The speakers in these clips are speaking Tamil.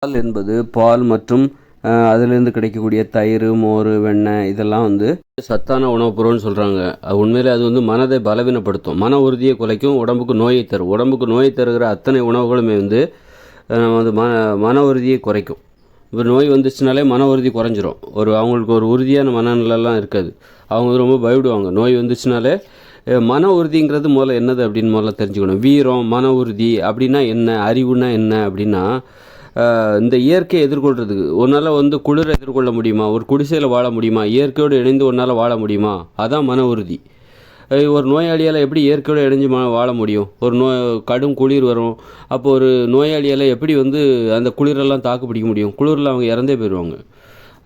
பால் என்பது பால் மற்றும் அதிலிருந்து கிடைக்கக்கூடிய தயிர், மோர், வெண்ணெய் இதெல்லாம் சத்தான உணவுப் பொருள்னு சொல்கிறாங்க. உண்மையிலே அது மனதை பலவீனப்படுத்தும், மன உறுதியை குலைக்கும், உடம்புக்கு நோயை தரும். உடம்புக்கு நோயை தருகிற அத்தனை உணவுகளுமே மன உறுதியை குறைக்கும். இப்போ நோய் வந்துச்சுனாலே மன உறுதி குறைஞ்சிரும். அவங்களுக்கு ஒரு உறுதியான மனநிலைலாம் இருக்காது. அவங்க ரொம்ப பயப்படுவாங்க. நோய் வந்துச்சுனாலே மன உறுதிங்கிறது முதல்ல என்னது அப்படின்னு முதல்ல தெரிஞ்சுக்கணும். வீரம், மன உறுதி அப்படின்னா என்ன, அறிவுனா என்ன அப்படின்னா, இந்த இயற்கையை எதிர்கொள்கிறதுக்கு உன்னால் குளிரை எதிர்கொள்ள முடியுமா, ஒரு குடிசையில் வாழ முடியுமா, இயற்கையோடு இணைந்து உன்னால் வாழ முடியுமா, அதான் மன உறுதி. ஒரு நோயாளியால் எப்படி இயற்கையோடு இணைஞ்சு வாழ முடியும்? ஒரு கடும் குளிர் வரும், அப்போ ஒரு நோயாளியால் எப்படி அந்த குளிரெல்லாம் தாக்கு பிடிக்க முடியும்? குளிரில் அவங்க இறந்தே போயிடுவாங்க.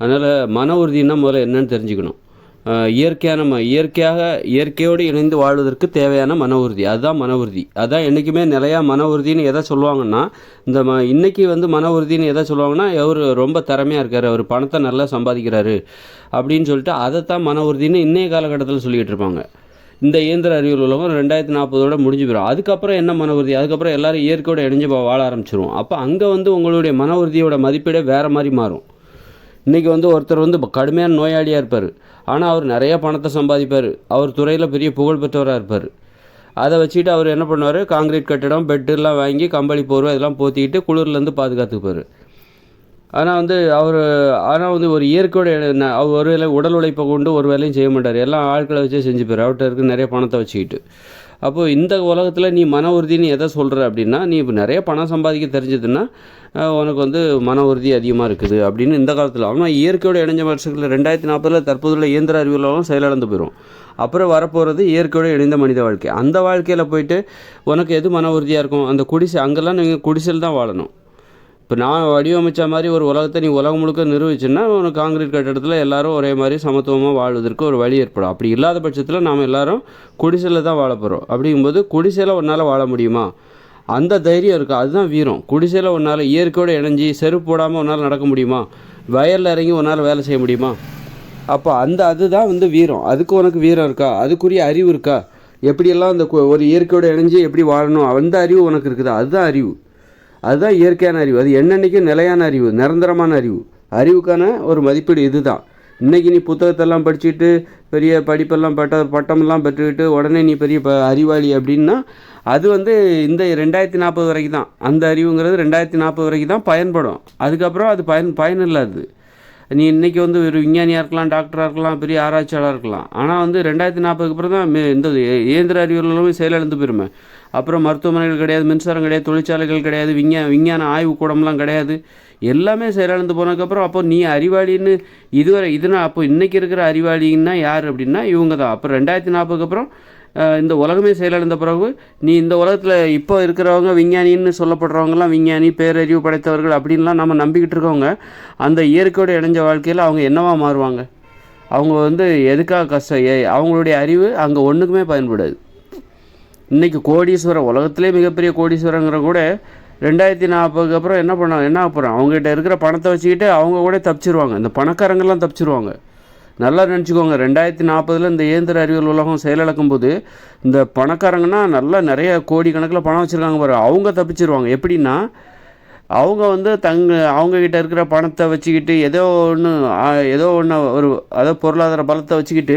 அதனால் மன உறுதினா முதல்ல என்னன்னு தெரிஞ்சுக்கணும். இயற்கையோடு இணைந்து வாழ்வதற்கு தேவையான மன உறுதி, அதுதான் மன உறுதி. அதான் என்றைக்குமே நிலையாக மன உறுதின்னு எதை சொல்லுவாங்கன்னா, இன்றைக்கி மன உறுதின்னு எதை சொல்லுவாங்கன்னா, அவர் ரொம்ப திறமையாக இருக்கார், அவர் பணத்தை நல்லா சம்பாதிக்கிறாரு அப்படின்னு சொல்லிட்டு அதைத்தான் மன உறுதின்னு இன்றைய காலகட்டத்தில் சொல்லிக்கிட்டு இருப்பாங்க. இந்த இயந்திர அறிவியல் உலகம் 2040 முடிஞ்சு போயிடும். அதுக்கப்புறம் என்ன மன உறுதி? அதுக்கப்புறம் எல்லோரும் இயற்கையோடு இணைஞ்சு வாழ ஆரம்பிச்சிருவோம். அப்போ அங்கே உங்களுடைய மன உறுதியோட மதிப்பீடே வேறு மாதிரி மாறும். இன்றைக்கி ஒருத்தர் கடுமையான நோயாளியாக இருப்பார், ஆனால் அவர் நிறையா பணத்தை சம்பாதிப்பார், அவர் துறையில் பெரிய புகழ் பெற்றவராக இருப்பார். அதை வச்சுக்கிட்டு அவர் என்ன பண்ணுவார், காங்கிரீட் கட்டடம், பெட்டெல்லாம் வாங்கி கம்பளி போர்வை இதெல்லாம் போற்றிக்கிட்டு குளிர்லேருந்து பாதுகாத்துப்பார். ஆனால் ஒரு இயற்கையோட ஒரு வேலை உடல் உழைப்பை கொண்டு ஒரு வேலையும் செய்ய மாட்டார், எல்லாம் ஆட்களை வச்சே செஞ்சுப்பார், அவர்கிட்ட இருக்க நிறைய பணத்தை வச்சுக்கிட்டு. அப்போது இந்த உலகத்தில் நீ மன உறுதின்னு எதை சொல்கிற அப்படின்னா, நீ இப்போ நிறைய பணம் சம்பாதிக்க தெரிஞ்சதுன்னா உனக்கு மன உறுதி அதிகமாக இருக்குது அப்படின்னு இந்த காலத்தில். ஆனால் இயற்கையோடு இணைஞ்ச வருஷத்தில் 2040 தற்போதுள்ள இயந்திர அறிவியலும் செயலிழந்து போயிடும். அப்புறம் வரப்போகிறது இயற்கையோடு இணைந்த மனித வாழ்க்கை. அந்த வாழ்க்கையில் போயிட்டு உனக்கு எது மன உறுதியாக இருக்கும்? அந்த குடிசை, அங்கெல்லாம் நீங்கள் குடிசையில் தான் வாழணும். இப்போ நான் வடிவமைச்ச மாதிரி ஒரு உலகத்தை நீ உலகம் முழுக்க நிரூபிச்சுன்னா உனக்கு காங்கிரீட் கட்டடத்தில் எல்லோரும் ஒரே மாதிரி சமத்துவமாக வாழ்வதற்கு ஒரு வழி ஏற்படும். அப்படி இல்லாத பட்சத்தில் நாம் எல்லோரும் குடிசையில் தான் வாழ போகிறோம். அப்படிங்கும்போது குடிசையில் உன்னால் வாழ முடியுமா? அந்த தைரியம் இருக்குது, அதுதான் வீரம். குடிசையில் உன்னால் இயற்கையோடு இணைஞ்சி செருப்பு போடாமல் உன்னால் நடக்க முடியுமா? வயலில் இறங்கி உன்னால் வேலை செய்ய முடியுமா? அப்போ அதுதான் வீரம். அதுக்கு உனக்கு வீரம் இருக்கா? அதுக்குரிய அறிவு இருக்கா? எப்படியெல்லாம் ஒரு இயற்கையோடு இணைஞ்சி எப்படி வாழணும் அந்த அறிவு உனக்கு இருக்குதா? அதுதான் அறிவு, அதுதான் இயற்கையான அறிவு. அது என்னென்னைக்கும் நிலையான அறிவு, நிரந்தரமான அறிவு. அறிவுக்கான ஒரு மதிப்பீடு இதுதான். இன்றைக்கி நீ புத்தகத்தெல்லாம் படிச்சுட்டு பெரிய படிப்பெல்லாம் பட்டமெல்லாம் பெற்றுக்கிட்டு உடனே நீ பெரிய அறிவாளி அப்படின்னா அது இந்த 2040 வரைக்கும் தான். அந்த அறிவுங்கிறது 2040 வரைக்கும் தான் பயன்படும். அதுக்கப்புறம் அது பயன் இல்லாது. நீ இன்றைக்கி ஒரு விஞ்ஞானியாக இருக்கலாம், டாக்டராக இருக்கலாம், பெரிய ஆராய்ச்சியாளராக இருக்கலாம். ஆனால் 2040க்கு அப்புறம் தான் இந்த இயந்திர அறிவியலும் செயலிழந்து போயிருமே. அப்புறம் மருத்துவமனைகள் கிடையாது, மின்சாரம் கிடையாது, தொழிற்சாலைகள் கிடையாது, விஞ்ஞான ஆய்வு கூடம்லாம் கிடையாது. எல்லாமே செயலிழந்து போனதுக்கப்புறம் அப்போ நீ அறிவாளின்னு அப்போ இன்றைக்கி இருக்கிற அறிவாளின்னா யார் அப்படின்னா இவங்க தான். அப்போ 2040க்கு அப்புறம் இந்த உலகமே செயலிழந்த பிறகு நீ இந்த உலகத்தில் இப்போ இருக்கிறவங்க விஞ்ஞானின்னு சொல்லப்படுறவங்கலாம் விஞ்ஞானி, பேரறிவு படைத்தவர்கள் அப்படின்லாம் நம்ம நம்பிக்கிட்டு இருக்கவங்க அந்த இயற்கையோடு இணைஞ்ச வாழ்க்கையில் அவங்க என்னவா மாறுவாங்க? அவங்க எதுக்காக அவங்களுடைய அறிவு அங்கே ஒன்றுக்குமே பயன்படாது. இன்றைக்கி கோடீஸ்வரர், உலகத்திலே மிகப்பெரிய கோடீஸ்வரங்கிற கூட 2040க்கு அப்புறம் என்ன ஆக போகிறோம்? அவங்ககிட்ட இருக்கிற பணத்தை வச்சுக்கிட்டு அவங்க கூட தப்பிச்சிருவாங்க. இந்த பணக்காரங்கள்லாம் தப்பிச்சிருவாங்க. நல்லா நினச்சிக்கோங்க, 2040 இந்த இயந்திர அறிவியல் உலகம் செயலிழக்கும் போது இந்த பணக்காரங்கன்னா நல்லா நிறைய கோடி கணக்கில் பணம் வச்சுருக்காங்க பாரு, அவங்க தப்பிச்சிருவாங்க. எப்படின்னா அவங்க அவங்கக்கிட்ட இருக்கிற பணத்தை வச்சுக்கிட்டு ஏதோ ஒன்று அதாவது பொருளாதார பலத்தை வச்சுக்கிட்டு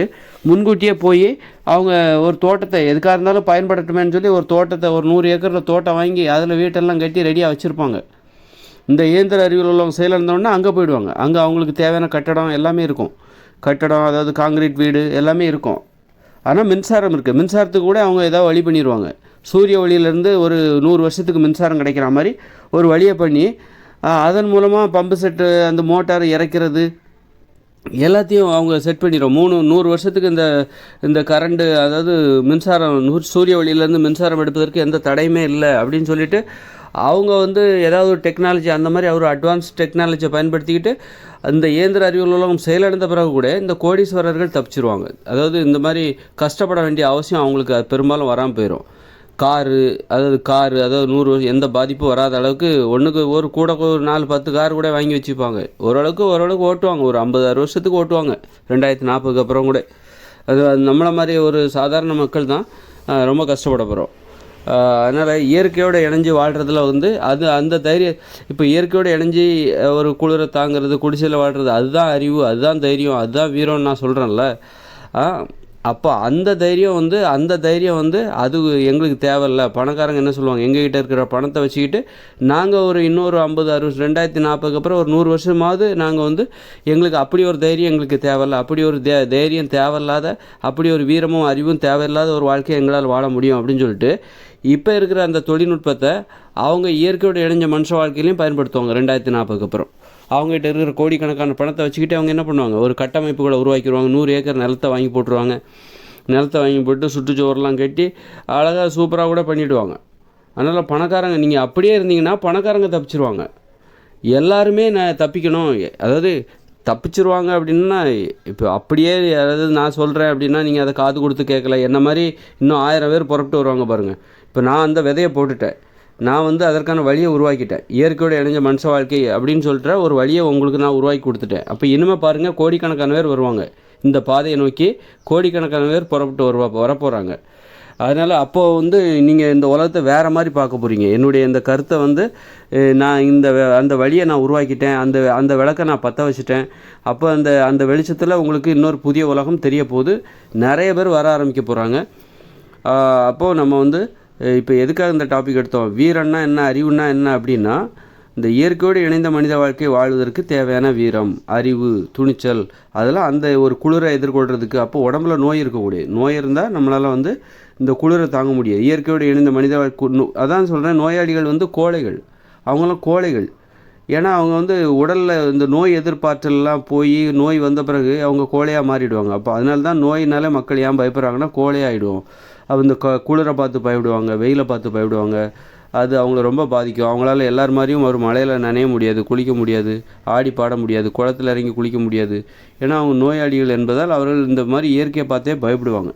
முன்கூட்டியே போய் அவங்க ஒரு தோட்டத்தை எதுக்காக இருந்தாலும் பயன்படுத்துமேன்னு சொல்லி ஒரு தோட்டத்தை, ஒரு 100 ஏக்கரில் தோட்டம் வாங்கி அதில் வீட்டெல்லாம் கட்டி ரெடியாக வச்சுருப்பாங்க. இந்த இயந்திர அறிவியல் உள்ளவங்க செயலிழந்தோன்னா அங்கே போயிடுவாங்க. அங்கே அவங்களுக்கு தேவையான கட்டடம் எல்லாமே இருக்கும். கட்டடம், அதாவது காங்கிரீட் வீடு எல்லாமே இருக்கும். ஆனால் மின்சாரம் இருக்குது. மின்சாரத்துக்கு கூட அவங்க ஏதாவது வழி பண்ணிடுவாங்க. சூரிய ஒளியிலேருந்து ஒரு 100 வருஷத்துக்கு மின்சாரம் கிடைக்கிற மாதிரி ஒரு வழியை பண்ணி அதன் மூலமாக பம்பு செட்டு, அந்த மோட்டார் இறக்கிறது எல்லாத்தையும் அவங்க செட் பண்ணிடுவோம். 100 வருஷத்துக்கு இந்த கரண்ட்டு, அதாவது மின்சாரம், சூரிய ஒளியிலேருந்து மின்சாரம் எடுப்பதற்கு எந்த தடையுமே இல்லை அப்படின்னு சொல்லிட்டு அவங்க ஏதாவது ஒரு டெக்னாலஜி, அந்த மாதிரி ஒரு அட்வான்ஸ் டெக்னாலஜியை பயன்படுத்திக்கிட்டு அந்த இயந்திர அறிவியல் உலகம் செயலிழந்த பிறகு கூட இந்த கோடீஸ்வரர்கள் தப்பிச்சிருவாங்க. அதாவது இந்த மாதிரி கஷ்டப்பட வேண்டிய அவசியம் அவங்களுக்கு பெரும்பாலும் வராமல் போயிடும். காரு, அதாவது 100 வருஷம் எந்த பாதிப்பும் வராத அளவுக்கு ஒன்றுக்கு ஒரு 4-10 கார் கூட வாங்கி வச்சுப்பாங்க. ஓரளவுக்கு ஓட்டுவாங்க. ஒரு 50-60 வருஷத்துக்கு ஓட்டுவாங்க 2040க்கு அப்புறம் கூட. அது நம்மளை மாதிரி ஒரு சாதாரண மக்கள் தான் ரொம்ப கஷ்டப்பட போகிறோம். அதனால் இயற்கையோடு இணைஞ்சு வாழ்கிறதுல வந்து அந்த தைரியம். இப்போ இயற்கையோடு இணைஞ்சி ஒரு குளிரை தாங்கிறது, குடிசையில் வாழ்கிறது, அதுதான் அறிவு, அதுதான் தைரியம், அதுதான் வீரம்னு நான் சொல்கிறேன்ல. அப்போ அந்த தைரியம் வந்து அது எங்களுக்கு தேவையில்ல. பணக்காரங்க என்ன சொல்லுவாங்க, எங்ககிட்ட இருக்கிற பணத்தை வச்சுக்கிட்டு நாங்கள் ஒரு இன்னொரு 50 60 2040 அப்புறம் ஒரு 100 வருஷமாவது நாங்கள் வந்து எங்களுக்கு அப்படி ஒரு தைரியம் எங்களுக்கு தேவையில்ல, அப்படி ஒரு தைரியம் தேவையில்லாத, அப்படி ஒரு வீரமும் அறிவும் தேவையில்லாத ஒரு வாழ்க்கையை எங்களால் வாழ முடியும் அப்படின்னு சொல்லிட்டு இப்போ இருக்கிற அந்த தொழில்நுட்பத்தை அவங்க இயற்கையோடு இணைஞ்ச மனுஷ வாழ்க்கையிலையும் பயன்படுத்துவாங்க 2040 அப்புறம். அவங்ககிட்ட இருக்கிற கோடிக்கணக்கான பணத்தை வச்சுக்கிட்டு அவங்க என்ன பண்ணுவாங்க, ஒரு கட்டமைப்புகளை உருவாக்கிடுவாங்க. 100 ஏக்கர் நிலத்தை வாங்கி போட்டுருவாங்க. நிலத்தை வாங்கி போட்டு சுற்றுச்சுவரெலாம் கட்டி அழகாக சூப்பராக கூட பண்ணிவிடுவாங்க. அதனால் பணக்காரங்க, நீங்கள் அப்படியே இருந்தீங்கன்னா பணக்காரங்க தப்பிச்சிருவாங்க. எல்லாருமே தப்பிக்கணும், அதாவது தப்பிச்சிருவாங்க அப்படின்னா, இப்போ அப்படியே அதாவது நான் சொல்கிறேன் அப்படின்னா நீங்கள் அதை காது கொடுத்து கேட்கல. என்ன மாதிரி இன்னும் 1000 பேர் புறப்பட்டு வருவாங்க பாருங்கள். இப்போ நான் அந்த விதையை போட்டுட்டேன், நான் வந்து அதற்கான வழியை உருவாக்கிட்டேன். இயற்கையோடு இணைஞ்ச மனுஷ வாழ்க்கை அப்படின்னு சொல்கிற ஒரு வழியை உங்களுக்கு நான் உருவாக்கி கொடுத்துட்டேன். அப்போ இனிமேல் பாருங்கள், கோடிக்கணக்கான பேர் வருவாங்க. இந்த பாதையை நோக்கி கோடிக்கணக்கான பேர் புறப்பட்டு வரப்போகிறாங்க. அதனால் அப்போது வந்து நீங்கள் இந்த உலகத்தை வேறு மாதிரி பார்க்க போகிறீங்க. என்னுடைய இந்த கருத்தை வந்து நான் அந்த வழியை நான் உருவாக்கிட்டேன், அந்த விளக்கை நான் பற்ற வச்சுட்டேன். அப்போ அந்த வெளிச்சத்தில் உங்களுக்கு இன்னொரு புதிய உலகம் தெரிய போகுது. நிறைய பேர் வர ஆரம்பிக்க போகிறாங்க. அப்போது நம்ம வந்து இப்போ எதுக்காக இந்த டாபிக் எடுத்தோம், வீரன்னா என்ன, அறிவுன்னா என்ன அப்படின்னா, இந்த இயற்கையோடு இணைந்த மனித வாழ்க்கை வாழ்வதற்கு தேவையான வீரம், அறிவு, துணிச்சல், அதெல்லாம் அந்த ஒரு குளிரை எதிர்கொள்கிறதுக்கு. அப்போ உடம்புல நோய் இருக்கக்கூடிய, நோய் இருந்தால் நம்மளால் வந்து இந்த குளிரை தாங்க முடியாது. இயற்கையோடு இணைந்த மனித வாழ்க்கை, அதான் சொல்கிறேன், நோயாளிகள் வந்து கோழைகள், அவங்களாம் கோழைகள். ஏன்னா அவங்க வந்து உடலில் இந்த நோய் எதிர்ப்பாற்றல்லாம் போய் நோய் வந்த பிறகு அவங்க கோழையாக மாறிடுவாங்க. அப்போ அதனால தான் நோயினாலே மக்கள் ஏன் பயப்படுறாங்கன்னா கோழையாகிடுவோம். இந்த குளிரை பார்த்து பயப்படுவாங்க, வெயிலை பார்த்து பயப்படுவாங்க. அது அவங்கள ரொம்ப பாதிக்கும். அவங்களால எல்லார் மாதிரியும் ஒரு மழையில் நனைய முடியாது, குளிக்க முடியாது, ஆடி பாட முடியாது, குளத்தில் இறங்கி குளிக்க முடியாது. ஏன்னா அவங்க நோயாளிகள் என்பதால் அவர்கள் இந்த மாதிரி இயற்கையை பார்த்தே பயப்படுவாங்க.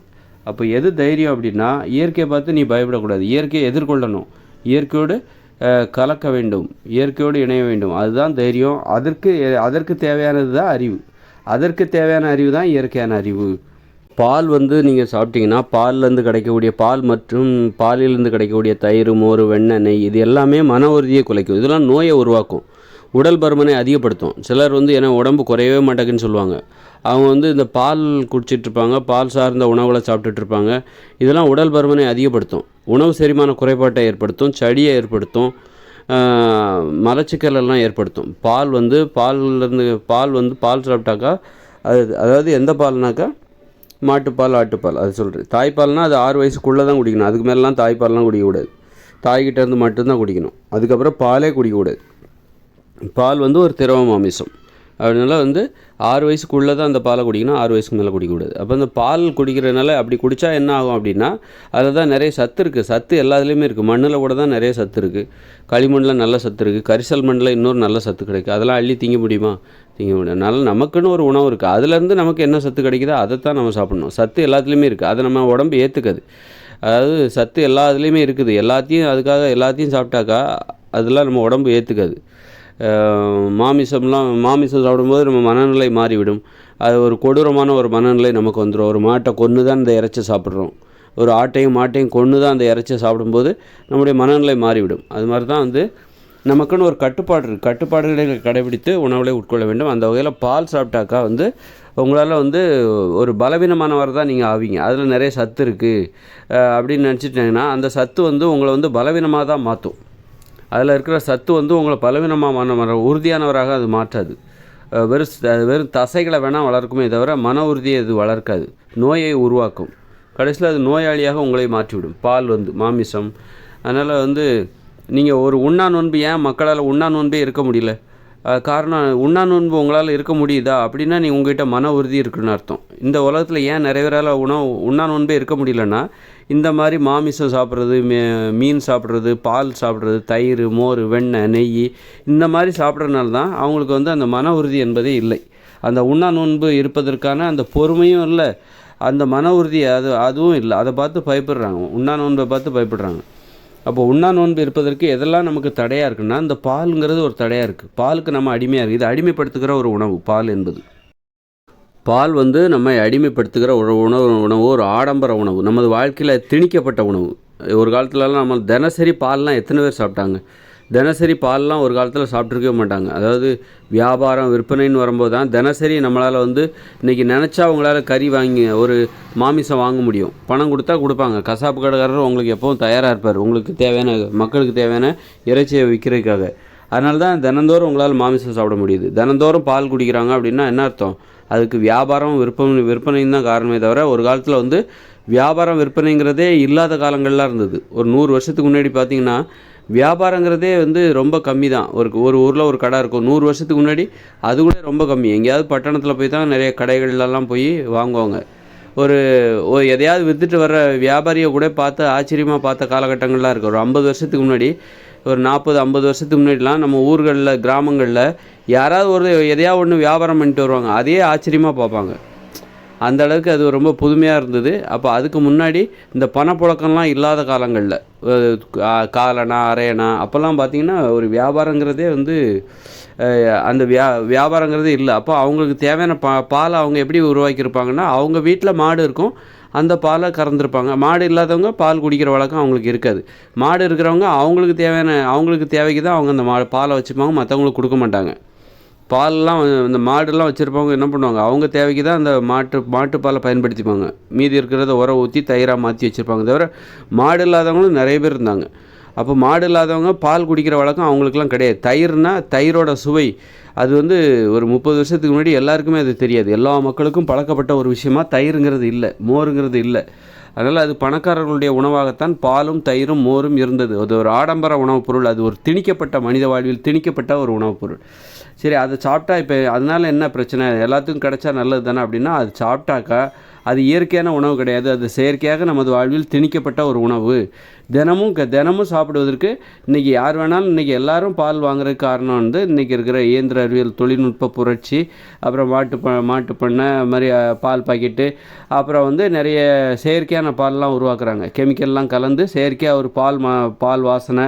அப்போ எது தைரியம் அப்படின்னா, இயற்கையை பார்த்து நீ பயப்படக்கூடாது, இயற்கையை எதிர்கொள்ளணும், இயற்கையோடு கலக்க வேண்டும், இயற்கையோடு இணைய வேண்டும், அதுதான் தைரியம். அதற்கு தேவையானது தான் அறிவு. அதற்கு தேவையான அறிவு தான் இயற்கையான அறிவு. பால் வந்து நீங்கள் சாப்பிட்டீங்கன்னா பால்லேருந்து கிடைக்கக்கூடிய பால் மற்றும் பாலிலிருந்து கிடைக்கக்கூடிய தயிர், மோர், வெண்ணெய், நெய், இது எல்லாமே மன உறுதியை குலைக்கும். இதெல்லாம் நோயை உருவாக்கும், உடல் பருமனை அதிகப்படுத்தும். சிலர் வந்து ஏன்னா உடம்பு குறையவே மாட்டேங்குன்னு சொல்லுவாங்க. அவங்க வந்து இந்த பால் குடிச்சிட்ருப்பாங்க, பால் சார்ந்த உணவுகளை சாப்பிட்டுட்ருப்பாங்க. இதெல்லாம் உடல் பருமனை அதிகப்படுத்தும், உணவு செரிமான குறைபாட்டை ஏற்படுத்தும், சளியை ஏற்படுத்தும், மலச்சிக்கல் எல்லாம் ஏற்படுத்தும். பால் சாப்பிட்டாக்கா அதாவது எந்த பால்னாக்கா மாட்டுப்பால், ஆட்டுப்பால், அது சொல்கிறேன். தாய்ப்பால்னால் அது 6 வயசுக்குள்ளே தான் குடிக்கணும். அதுக்கு மேலாம் தாய்ப்பால்லாம் குடிக்கக்கூடாது. தாய்கிட்டேருந்து மட்டும்தான் குடிக்கணும். அதுக்கப்புறம் பாலே குடிக்கக்கூடாது. பால் வந்து ஒரு திரவ மாமிசம். அதனால வந்து 6 வயசுக்குள்ளே தான் அந்த பாலை குடிக்கணும், 6 வயசுக்கு மேலே குடிக்கக்கூடாது. அப்போ அந்த பால் குடிக்கிறதுனால அப்படி குடித்தா என்ன ஆகும் அப்படின்னா, அதில் தான் நிறைய சத்து இருக்குது. சத்து எல்லாத்துலேயுமே இருக்குது. மண்ணில் கூட தான் நிறைய சத்து இருக்குது. களிமண்ணில் நல்ல சத்து இருக்குது. கரிசல் மண்ணில் இன்னொரு நல்ல சத்து கிடைக்கும். அதெல்லாம் அள்ளி திங்க முடியுமா? திங்க முடியும். அதனால் நமக்குன்னு ஒரு உணவு இருக்குது. அதுலேருந்து நமக்கு என்ன சத்து கிடைக்குதோ அதைத்தான் நம்ம சாப்பிட்ணும். சத்து எல்லாத்துலேயுமே இருக்குது. அதை நம்ம உடம்பு ஏற்றுக்காது. அதாவது சத்து எல்லாத்துலேயுமே இருக்குது. எல்லாத்தையும் சாப்பிட்டாக்கா அதெல்லாம் நம்ம உடம்பு ஏற்றுக்காது. மாமிசம் சாப்பிடும்போது நம்ம மனநிலை மாறிவிடும். அது ஒரு கொடூரமான ஒரு மனநிலை நமக்கு வந்துடும். ஒரு மாட்டை கொன்று தான் இந்த இறைச்சி சாப்பிட்றோம், ஒரு மாட்டையும் கொன்று தான் அந்த இறைச்சியை சாப்பிடும்போது நம்முடைய மனநிலை மாறிவிடும். அது மாதிரி தான் வந்து நமக்குன்னு ஒரு கட்டுப்பாடுகளை கடைபிடித்து உணவுகளை உட்கொள்ள வேண்டும். அந்த வகையில் பால் சாப்பிட்டாக்கா வந்து உங்களால் வந்து ஒரு பலவீனமானவர் தான் நீங்கள் ஆவீங்க. அதில் நிறைய சத்து இருக்குது அப்படின்னு நினச்சிட்டிங்கன்னா அந்த சத்து வந்து உங்களை வந்து பலவீனமாக தான் மாற்றும். அதில் இருக்கிற சத்து வந்து உங்களை பலவீனமாக உறுதியானவராக அது மாற்றாது. வெறும் தசைகளை வேணால் வளர்க்குமே தவிர மன உறுதியை அது வளர்க்காது. நோயை உருவாக்கும். கடைசியில் அது நோயாளியாக உங்களை மாற்றிவிடும். பால் வந்து மாமிசம். அதனால் வந்து நீங்கள் ஒரு உண்ணா நோன்பு, ஏன் மக்களால் உண்ணா நோன்பே இருக்க முடியல? காரணம், உண்ணா நோன்பு உங்களால் இருக்க முடியுதா அப்படின்னா நீ உங்கள்கிட்ட மன உறுதி இருக்குன்னு அர்த்தம். இந்த உலகத்தில் ஏன் நிறைய பேரால் உண்ணா நோன்பே இருக்க முடியலன்னா, இந்த மாதிரி மாமிசம் சாப்பிட்றது, மீன் சாப்பிட்றது, பால் சாப்பிட்றது, தயிர், மோர், வெண்ணெய், நெய், இந்த மாதிரி சாப்பிட்றதுனால தான் அவங்களுக்கு வந்து அந்த மன உறுதி என்பதே இல்லை. அந்த உண்ணா நோன்பு இருப்பதற்கான அந்த பொறுமையும் இல்லை, அந்த மன உறுதி அதுவும் இல்லை. அதை பார்த்து பயப்படுறாங்க, உண்ணா நோன்பை பார்த்து பயப்படுறாங்க. அப்போ உண்ணா நோன்பு இருப்பதற்கு எதெல்லாம் நமக்கு தடையாக இருக்குன்னா, இந்த பாலுங்கிறது ஒரு தடையாக இருக்குது. பாலுக்கு நம்ம அடிமையாக இருக்குது. இது அடிமைப்படுத்துகிற ஒரு உணவு பால் என்பது. பால் வந்து நம்மை அடிமைப்படுத்துகிற ஒரு உணவு, ஒரு ஆடம்பர உணவு, நமது வாழ்க்கையில் திணிக்கப்பட்ட உணவு. ஒரு காலத்துலலாம் நம்ம தினசரி பால்லாம் எத்தனை பேர் சாப்பிட்டாங்க? தினசரி பால்லாம் ஒரு காலத்தில் சாப்பிட்ருக்கவே மாட்டாங்க. அதாவது வியாபாரம் விற்பனைன்னு வரும்போது தான் தினசரி நம்மளால் வந்து இன்றைக்கி நினச்சா அவங்களால கறி வாங்கி ஒரு மாமிசம் வாங்க முடியும். பணம் கொடுத்தா கொடுப்பாங்க. கசாப்பு கடைக்காரர் உங்களுக்கு எப்போவும் தயாராக இருப்பார், உங்களுக்கு தேவையான மக்களுக்கு தேவையான இறைச்சியை விற்கிறதுக்காக. அதனால தான் தினந்தோறும் உங்களால் மாமிசம் சாப்பிட முடியுது. தினந்தோறும் பால் குடிக்கிறாங்க அப்படின்னா என்ன அர்த்தம்? அதுக்கு வியாபாரம் விற்பனையும் தான் காரணமே தவிர, ஒரு காலத்தில் வந்து வியாபாரம் விற்பனைங்கிறதே இல்லாத காலங்கள்லாம் இருந்தது. ஒரு 100 வருஷத்துக்கு முன்னாடி பார்த்திங்கன்னா வியாபாரங்கிறதே வந்து ரொம்ப கம்மி தான். ஒரு ஊரில் ஒரு கடை இருக்கும். 100 வருஷத்துக்கு முன்னாடி அது கூட ரொம்ப கம்மி. எங்கேயாவது பட்டணத்தில் போய் தான் நிறைய கடைகள்லாம் போய் வாங்குவாங்க. ஒரு எதையாவது விற்றுட்டு வர்ற வியாபாரியை கூட பார்த்து ஆச்சரியமாக பார்த்த காலகட்டங்கள்லாம் இருக்குது. ஒரு 50 வருஷத்துக்கு முன்னாடி, ஒரு 40-50 வருஷத்துக்கு முன்னாடிலாம் நம்ம ஊர்களில் கிராமங்களில் யாராவது எதையாவது ஒன்று வியாபாரம் பண்ணிட்டு வருவாங்க. அதையே ஆச்சரியமாக பார்ப்பாங்க. அந்த அளவுக்கு அது ரொம்ப புதுமையாக இருந்தது. அப்போ அதுக்கு முன்னாடி இந்த பணப்புழக்கம்லாம் இல்லாத காலங்களில் காலணா அரையணா அப்போல்லாம் பார்த்திங்கன்னா ஒரு வியாபாரங்கிறதே வந்து அந்த வியாபாரங்கிறதே இல்லை. அப்போ அவங்களுக்கு தேவையான பாலை அவங்க எப்படி உருவாக்கியிருப்பாங்கன்னா, அவங்க வீட்டில் மாடு இருக்கும், அந்த பாலை கறந்துருப்பாங்க. மாடு இல்லாதவங்க பால் குடிக்கிற வழக்கம் அவங்களுக்கு இருக்காது. மாடு இருக்கிறவங்க அவங்களுக்கு தேவைக்கு தான் அவங்க அந்த பாலை வச்சுப்பாங்க, மற்றவங்களுக்கு கொடுக்க மாட்டாங்க. பால்லாம் இந்த மாடுலாம் வச்சுருப்பவங்க என்ன பண்ணுவாங்க, அவங்க தேவைக்கு தான் அந்த மாட்டுப்பாலை பயன்படுத்திப்பாங்க. மீதி இருக்கிறத உரம் ஊற்றி தயிராக மாற்றி வச்சுருப்பாங்க. தவிர மாடு இல்லாதவங்களும் நிறைய பேர் இருந்தாங்க. அப்போ மாடு இல்லாதவங்க பால் குடிக்கிற வழக்கம் அவங்களுக்குலாம் கிடையாது. தயிரோட சுவை அது வந்து ஒரு 30 வருஷத்துக்கு முன்னாடி எல்லாருக்குமே அது தெரியாது. எல்லா மக்களுக்கும் பழக்கப்பட்ட ஒரு விஷயமா தயிருங்கிறது இல்லை, மோருங்கிறது இல்லை. அதனால் அது பணக்காரர்களுடைய உணவாகத்தான் பாலும் தயிரும் மோரும் இருந்தது. அது ஒரு ஆடம்பர உணவுப் பொருள். அது ஒரு திணிக்கப்பட்ட மனித வாழ்வில் திணிக்கப்பட்ட ஒரு உணவுப் பொருள். சரி, அதை சாப்பிட்டா இப்போ அதனால் என்ன பிரச்சனை? எல்லாத்துக்கும் கிடைச்சா நல்லது தானே அப்படின்னா, அது சாப்பிட்டாக்கா அது இயற்கையான உணவு கிடையாது. அது செயற்கையாக நமது வாழ்வில் திணிக்கப்பட்ட ஒரு உணவு. தினமும் சாப்பிடுவதற்கு இன்றைக்கி யார் வேணாலும் இன்றைக்கி எல்லோரும் பால் வாங்குறதுக்கு காரணம் வந்து இன்றைக்கி இருக்கிற இயந்திர அறிவியல் தொழில்நுட்ப புரட்சி, அப்புறம் மாட்டு பண்ணை மாதிரி பால் பாக்கெட்டு, அப்புறம் வந்து நிறைய செயற்கையான பால்லாம் உருவாக்குறாங்க. கெமிக்கல்லாம் கலந்து செயற்கையாக ஒரு பால் வாசனை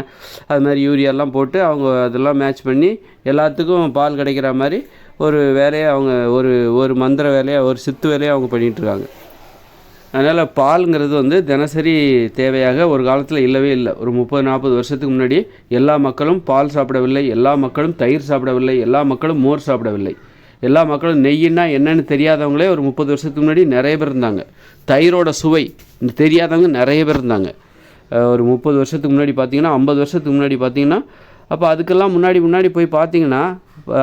அது மாதிரி யூரியாலாம் போட்டு அவங்க அதெல்லாம் மேட்ச் பண்ணி எல்லாத்துக்கும் பால் கிடைக்கிற மாதிரி ஒரு வேலையை அவங்க ஒரு மந்திர வேலையை ஒரு சித்து வேலையை அவங்க பண்ணிகிட்ருக்காங்க. அதனால் பாலுங்கிறது வந்து தினசரி தேவையாக ஒரு காலத்தில் இல்லவே இல்லை. ஒரு 30-40 வருஷத்துக்கு முன்னாடி எல்லா மக்களும் பால் சாப்பிடவில்லை, எல்லா மக்களும் தயிர் சாப்பிடவில்லை, எல்லா மக்களும் மோர் சாப்பிடவில்லை, எல்லா மக்களும் நெய்யின்னா என்னென்னு தெரியாதவங்களே ஒரு 30 வருஷத்துக்கு முன்னாடி நிறைய பேர் இருந்தாங்க. தயிரோட சுவை தெரியாதவங்க நிறைய பேர் இருந்தாங்க. ஒரு 30 வருஷத்துக்கு முன்னாடி பார்த்திங்கன்னா, 50 வருஷத்துக்கு முன்னாடி பார்த்திங்கன்னா, அப்போ அதுக்கெல்லாம் முன்னாடி போய் பார்த்திங்கன்னா,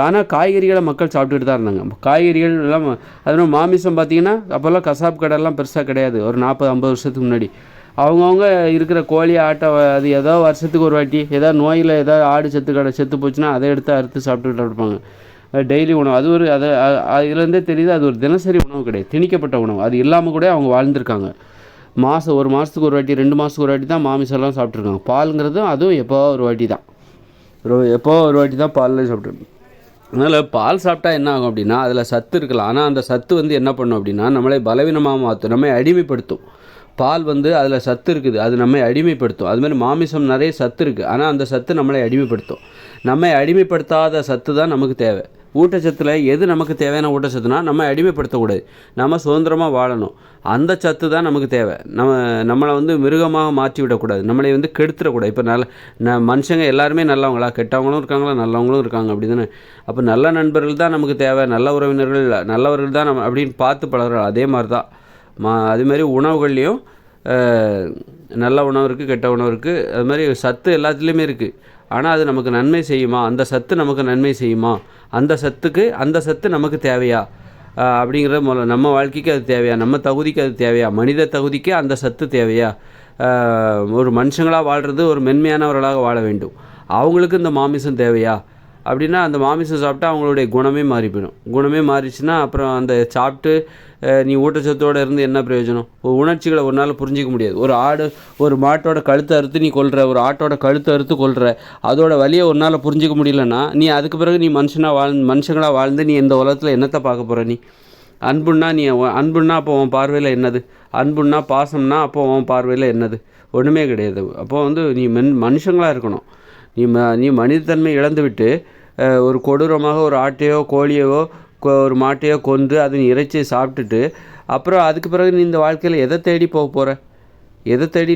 ஆனால் காய்கறிகளை மக்கள் சாப்பிட்டுட்டு தான் இருந்தாங்க. காய்கறிகள் எல்லாம் அதனால் மாமிசம் பார்த்திங்கன்னா அப்போல்லாம் கசாப்பு கடைலாம் பெருசாக கிடையாது. ஒரு 40-50 வருஷத்துக்கு முன்னாடி அவங்கவுங்க இருக்கிற கோழி ஆட்டை அது ஏதோ வருஷத்துக்கு ஒரு வாட்டி ஏதாவது நோயில் ஏதாவது ஆடு செத்து போச்சுன்னா அதை எடுத்து அறுத்து சாப்பிட்டுக்கிட்டு இருப்பாங்க. டெய்லி உணவு அது இதுலேருந்தே தெரியுது அது ஒரு தினசரி உணவு கிடையாது, திணிக்கப்பட்ட உணவு. அது இல்லாமல் கூட அவங்க வாழ்ந்துருக்காங்க. ஒரு மாதத்துக்கு ஒரு வாட்டி 2 மாதத்துக்கு ஒரு வாட்டி தான் மாமிசம்லாம் சாப்பிட்ருக்காங்க. பாலுங்கிறதும் அதுவும் எப்போ ஒரு வாட்டி தான் பால்லாம் சாப்பிட்ருக்காங்க. அதனால் பால் சாப்பிட்டா என்ன ஆகும் அப்படின்னா, அதில் சத்து இருக்கலாம். ஆனால் அந்த சத்து வந்து என்ன பண்ணும் அப்படின்னா, நம்மளை பலவீனமாக மாற்றும், நம்மை அடிமைப்படுத்தும். பால் வந்து அதில் சத்து இருக்குது, அது நம்மை அடிமைப்படுத்தும். அதுமாதிரி மாமிசம் நிறைய சத்து இருக்குது, ஆனால் அந்த சத்து நம்மளை அடிமைப்படுத்தும். நம்மை அடிமைப்படுத்தாத சத்து தான் நமக்கு தேவை. ஊட்டச்சத்தில் எது நமக்கு தேவையான ஊட்டச்சத்துனா நம்ம அடிமைப்படுத்தக்கூடாது, நம்ம சுதந்திரமாக வாழணும். அந்த சத்து தான் நமக்கு தேவை. நம்மளை வந்து மிருகமாக மாற்றி விடக்கூடாது, நம்மளை வந்து கெடுத்துடக்கூடாது. இப்போ மனுஷங்க எல்லாருமே நல்லவங்களா, கெட்டவங்களும் இருக்காங்களா, நல்லவங்களும் இருக்காங்க, அப்படி தானே? அப்போ நல்ல நண்பர்கள் தான் நமக்கு தேவை, நல்ல உறவினர்கள் நல்லவர்கள் தான் நம்ம அப்படின்னு பார்த்து பழகிறோம். அதே மாதிரி தான் அதுமாதிரி உணவுகள்லேயும் நல்ல உணவு இருக்குது, கெட்ட உணவு இருக்குது. அது மாதிரி சத்து எல்லாத்துலேயுமே இருக்குது. ஆனால் அது நமக்கு நன்மை செய்யுமா, அந்த சத்து நமக்கு நன்மை செய்யுமா, அந்த சத்து நமக்கு தேவையா அப்படிங்கிற நம்ம வாழ்க்கைக்கு அது தேவையா, நம்ம தகுதிக்கு அது தேவையா, மனித தகுதிக்கு அந்த சத்து தேவையா, ஒரு மனுஷங்களாக வாழ்கிறது ஒரு மென்மையானவர்களாக வாழ வேண்டும், அவங்களுக்கு இந்த மாமிசம் தேவையா அப்படின்னா, அந்த மாமிசம் சாப்பிட்டா அவங்களுடைய குணமே மாறிப்போயிடும். குணமே மாறிச்சுன்னா அப்புறம் அந்த சாப்பிட்டு நீ ஊட்டச்சத்தோடு இருந்து என்ன பிரயோஜனம்? உணர்ச்சிகளை ஒரு நாள் புரிஞ்சிக்க முடியாது. ஒரு மாட்டோட கழுத்தை அறுத்து நீ கொல்ற, ஒரு ஆட்டோட கழுத்தை அறுத்து கொல்ற, அதோட வலியை ஒரு நாள் புரிஞ்சிக்க முடியலன்னா நீ அதுக்கு பிறகு நீ மனுஷங்களாக வாழ்ந்து நீ இந்த உலகத்தில் என்னத்தை பார்க்க போகிற? நீ அன்புன்னா அப்போ உன் பார்வையில் என்னது? அன்புன்னா பாசம்னா அப்போ உன் பார்வையில் என்னது? ஒன்றுமே கிடையாது. அப்போது வந்து நீ மனுஷங்களாக இருக்கணும். நீ மனிதத்தன்மை இழந்து விட்டு ஒரு கொடூரமாக ஒரு ஆட்டையோ கோழியவோ ஒரு மாட்டையோ கொன்று அதன் இறைச்சியை சாப்பிட்டுட்டு அப்புறம் அதுக்கு பிறகு நீ இந்த வாழ்க்கையில் எதை தேடி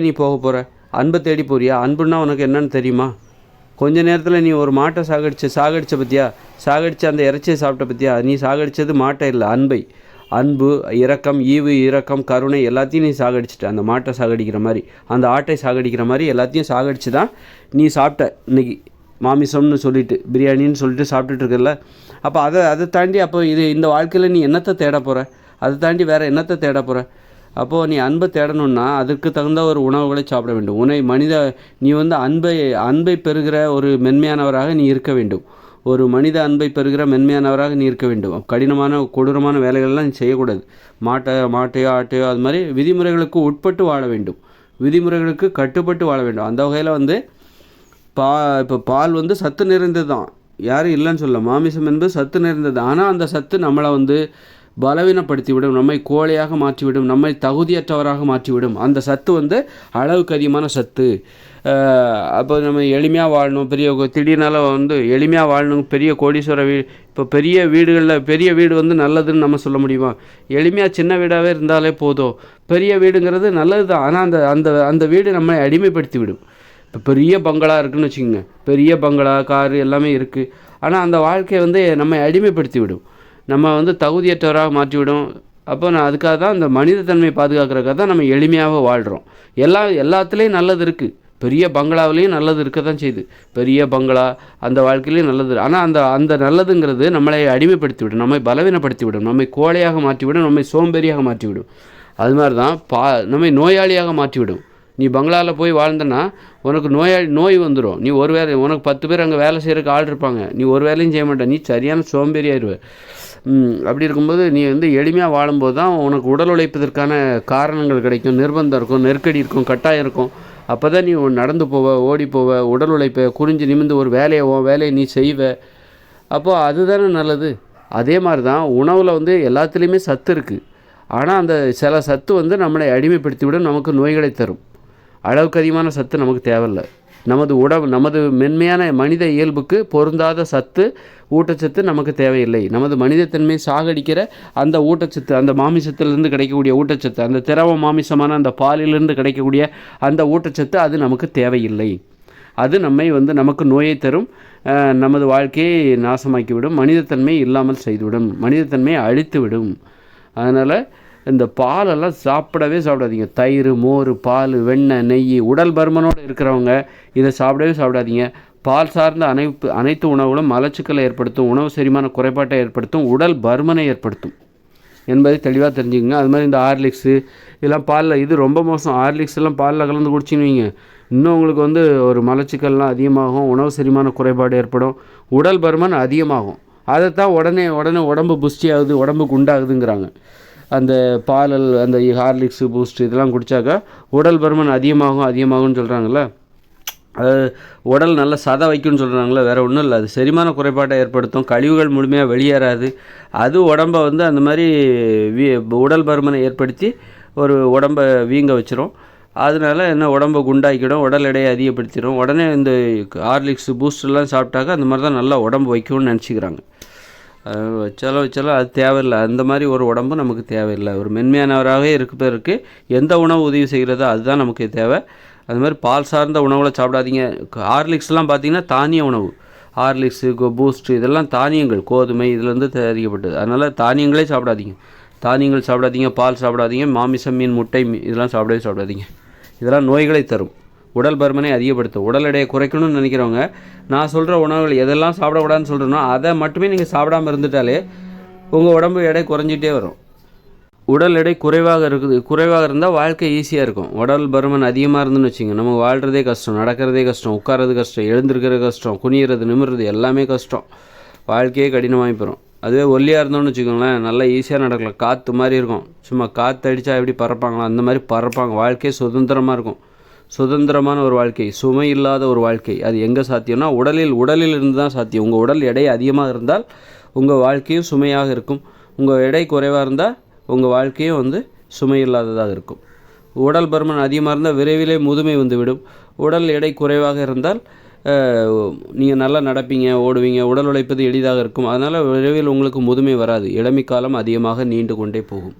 நீ போக போகிற? அன்பை தேடி போறியா? அன்புன்னா உனக்கு என்னன்னு தெரியுமா? கொஞ்ச நேரத்தில் நீ ஒரு மாட்டை சாகடிச்ச பற்றியா? சாகடித்து அந்த இறைச்சியை சாப்பிட்ட பற்றியா? நீ சாகடித்தது மாட்டை இல்லை, அன்பை. அன்பு, இரக்கம், ஈவு, இரக்கம், கருணை எல்லாத்தையும் நீ சாகடிச்சிட்ட. அந்த மாட்டை சாகடிக்கிற மாதிரி, அந்த ஆட்டை சாகடிக்கிற மாதிரி எல்லாத்தையும் சாகடிச்சு தான் நீ சாப்பிட்ட இன்றைக்கி மாமிசம்னு சொல்லிட்டு, பிரியாணின்னு சொல்லிட்டு சாப்பிட்டுட்டு இருக்கல. அப்போ அதை தாண்டி அப்போ இந்த வாழ்க்கையில் நீ என்னத்தை தேட போகிற? அதை தாண்டி வேறு என்னத்தை தேட போகிற? அப்போது நீ அன்பை தேடணுன்னா அதுக்கு தகுந்த ஒரு உணவுகளை சாப்பிட வேண்டும். நீ அன்பை பெறுகிற ஒரு மென்மையானவராக நீ இருக்க வேண்டும். ஒரு மனித அன்பை பெறுகிற மென்மையானவராக நீ இருக்க வேண்டும். கடினமான கொடூரமான வேலைகள்லாம் நீ செய்யக்கூடாது. மாட்டையோ ஆட்டையோ அது மாதிரி விதிமுறைகளுக்கு உட்பட்டு வாழ வேண்டும். விதிமுறைகளுக்கு கட்டுப்பட்டு வாழ வேண்டும். அந்த வகையில் இப்போ பால் சத்து நிறைந்தது தான், யாரும் இல்லைன்னு சொல்ல. மாமிசம் என்பது சத்து நிறைந்தது. ஆனால் அந்த சத்து நம்மளை பலவீனப்படுத்திவிடும், நம்மை கோழையாக மாற்றிவிடும், நம்மை தகுதியற்றவராக மாற்றிவிடும். அந்த சத்து அளவுக்கு அதிகமான சத்து. அப்போ நம்ம எளிமையாக வாழணும், திடீர்னால எளிமையாக வாழணும், பெரிய கோடீஸ்வர இப்போ பெரிய வீடு நல்லதுன்னு நம்ம சொல்ல முடியுமா? எளிமையாக சின்ன வீடாகவே இருந்தாலே போதும். பெரிய வீடுங்கிறது நல்லது தான், ஆனால் அந்த வீடு நம்மை அடிமைப்படுத்தி விடும். இப்போ பெரிய பங்களா இருக்குதுன்னு வச்சுக்கோங்க, பெரிய பங்களா, காரு எல்லாமே இருக்குது. ஆனால் அந்த வாழ்க்கையை நம்மை அடிமைப்படுத்தி விடும், நம்ம தகுதியற்றவராக மாற்றிவிடும். அப்போ அதுக்காக தான் இந்த மனிதத்தன்மையை பாதுகாக்கிறதுக்காக தான் நம்ம எளிமையாக வாழ்கிறோம். எல்லாத்துலேயும் நல்லது இருக்குது. பெரிய பங்களாவிலையும் நல்லது இருக்க தான் செய்யுது. பெரிய பங்களா அந்த வாழ்க்கையிலையும் நல்லது. ஆனால் அந்த நல்லதுங்கிறது நம்மளை அடிமைப்படுத்தி விடும், நம்மை பலவீனப்படுத்தி விடும், நம்மை கோழையாக மாற்றிவிடும், நம்மை சோம்பேறியாக மாற்றிவிடும். அது மாதிரி தான் நம்மை நோயாளியாக மாற்றிவிடும். நீ பங்களாவில் போய் வாழ்ந்தனா உனக்கு நோய் வந்துடும். நீ ஒரு வேலை, உனக்கு 10 பேர் அங்கே வேலை செய்கிறதுக்கு ஆள் இருப்பாங்க, நீ ஒரு வேலையும் செய்ய மாட்டே, நீ சரியான சோம்பேறியாயிருவ. அப்படி இருக்கும்போது நீ எளிமையாக வாழும்போது தான் உனக்கு உடல் உழைப்பதற்கான காரணங்கள் கிடைக்கும். நிர்பந்தம் இருக்கும், நெருக்கடி இருக்கும், கட்டாயம் இருக்கும். அப்போ தான் நீ நடந்து போவ, ஓடி போவ, உடல் உழைப்ப, குறிஞ்சு நிமிந்து ஒரு வேலையை நீ செய்வ. அப்போது அதுதானே நல்லது. அதே மாதிரி தான் உணவில் எல்லாத்துலேயுமே சத்து இருக்குது. ஆனால் அந்த சில சத்து நம்மளை அடிமைப்படுத்தி விட நமக்கு நோய்களை தரும். அளவுக்கு அதிகமான சத்து நமக்கு தேவையில்லை. நமது மென்மையான மனித இயல்புக்கு பொருந்தாத ஊட்டச்சத்து நமக்கு தேவையில்லை. நமது மனிதத்தன்மை சாகடிக்கிற அந்த ஊட்டச்சத்து, அந்த மாமிசத்திலிருந்து கிடைக்கக்கூடிய ஊட்டச்சத்து, அந்த திரவ மாமிசமான அந்த பாலிலிருந்து கிடைக்கக்கூடிய அந்த ஊட்டச்சத்து அது நமக்கு தேவையில்லை. அது நம்மை நமக்கு நோயை தரும், நமது வாழ்க்கையை நாசமாக்கிவிடும், மனிதத்தன்மை இல்லாமல் செய்துவிடும், மனிதத்தன்மையை அழித்துவிடும். அதனால் இந்த பாலெல்லாம் சாப்பிடாதீங்க. தயிர், மோர், பால், வெண்ணெய், நெய், உடல் பருமனோடு இருக்கிறவங்க இதை சாப்பிடாதீங்க. பால் சார்ந்த அனைத்து உணவுகளும் மலச்சிக்கலை ஏற்படுத்தும், உணவு செரிமான குறைபாட்டை ஏற்படுத்தும், உடல் பருமனை ஏற்படுத்தும் என்பதை தெளிவாக தெரிஞ்சுக்கங்க. அது மாதிரி இந்த ஹார்லிக்ஸு இதெல்லாம் பாலில், இது ரொம்ப மோசம். ஹார்லிக்ஸ் எல்லாம் பாலில் கலந்து குடிச்சின்னு இன்னும் உங்களுக்கு ஒரு மலச்சிக்கல்லாம் அதிகமாகும், உணவு செரிமான குறைபாடு ஏற்படும், உடல் பருமன் அதிகமாகும். அதைத்தான் உடனே உடம்பு புஷ்டியாகுது, உடம்பு குண்டாகுதுங்கிறாங்க. அந்த பாலல், அந்த ஹார்லிக்ஸு, பூஸ்ட் இதெல்லாம் குடித்தாக்கா உடல் பருமன் அதிகமாகும்னு சொல்கிறாங்கல்ல. அது உடல் நல்ல சதை வைக்கும்னு சொல்கிறாங்களே, வேறு ஒன்றும் இல்லை. அது செரிமான குறைபாட்டை ஏற்படுத்தும், கழிவுகள் முழுமையாக வெளியேறாது. அது உடம்பை அந்த மாதிரி உடல் பருமனை ஏற்படுத்தி ஒரு உடம்பை வீங்க வச்சிரும். அதனால உடம்பை குண்டாக்கிடும், உடல் எடையை அதிகப்படுத்திடும். உடனே இந்த ஹார்லிக்ஸு, பூஸ்டெல்லாம் சாப்பிட்டாக்கா அந்த மாதிரி தான் நல்லா உடம்பு வைக்கும்னு நினச்சிக்கிறாங்க. வச்சாலும் அது தேவையில்லை. அந்த மாதிரி ஒரு உடம்பு நமக்கு தேவையில்லை. ஒரு மென்மையானவராகவே இருப்பதற்கு எந்த உணவு உதவி செய்கிறதோ அதுதான் நமக்கு தேவை. அது மாதிரி பால் சார்ந்த உணவுகளை சாப்பிடாதீங்க. ஹார்லிக்ஸ்லாம் பார்த்திங்கன்னா தானிய உணவு. ஹார்லிக்ஸு, பூஸ்ட்டு இதெல்லாம் தானியங்கள், கோதுமை இதிலேருந்து தயாரிக்கப்பட்டது. அதனால் தானியங்களே சாப்பிடாதீங்க. பால் சாப்பிடாதீங்க. மாமிசம், மீன், முட்டை இதெல்லாம் சாப்பிடாதீங்க. இதெல்லாம் நோய்களை தரும், உடல் பருமனை அதிகப்படுத்தும். உடல் எடையை குறைக்கணும்னு நினைக்கிறவங்க நான் சொல்கிற உணவுகள் எதெல்லாம் சாப்பிடக்கூடாதுன்னு சொல்கிறேனோ அதை மட்டுமே நீங்கள் சாப்பிடாமல் இருந்துட்டாலே உங்கள் உடம்பு எடை குறைஞ்சிட்டே வரும். உடல் எடை குறைவாக இருந்தால் வாழ்க்கை ஈஸியாக இருக்கும். உடல் பருமன் அதிகமாக இருந்துன்னு வச்சுங்க, நம்ம வாழ்கிறதே கஷ்டம், நடக்கிறதே கஷ்டம், உட்காரது கஷ்டம், எழுந்திருக்கிறது கஷ்டம், குனிகிறது, நிமிர்றது எல்லாமே கஷ்டம், வாழ்க்கையே கடினமாகி போயிடும். அதுவே ஒல்லியாக இருந்தோம்னு வச்சுக்கோங்களேன், நல்லா ஈஸியாக நடக்கலாம். காற்று மாதிரி இருக்கும், சும்மா காற்று அடித்தா எப்படி பறப்பாங்களோ அந்த மாதிரி பறப்பாங்க. வாழ்க்கையே சுதந்திரமாக இருக்கும். சுதந்திரமான ஒரு வாழ்க்கை, சுமை இல்லாத ஒரு வாழ்க்கை. அது எங்கே சாத்தியம்னா உடலில் இருந்து தான் சாத்தியம். உங்கள் உடல் எடை அதிகமாக இருந்தால் உங்கள் வாழ்க்கையும் சுமையாக இருக்கும். உங்கள் எடை குறைவாக இருந்தால் உங்கள் வாழ்க்கையும் சுமை இல்லாததாக இருக்கும். உடல் பருமன் அதிகமாக இருந்தால் விரைவிலே முதுமை வந்துவிடும். உடல் எடை குறைவாக இருந்தால் நீங்கள் நல்லா நடப்பீங்க, ஓடுவீங்க, உடல் உழைப்பது எளிதாக இருக்கும். அதனால் விரைவில் உங்களுக்கு முதுமை வராது. இளமை காலம் அதிகமாக நீண்டு கொண்டே போகும்.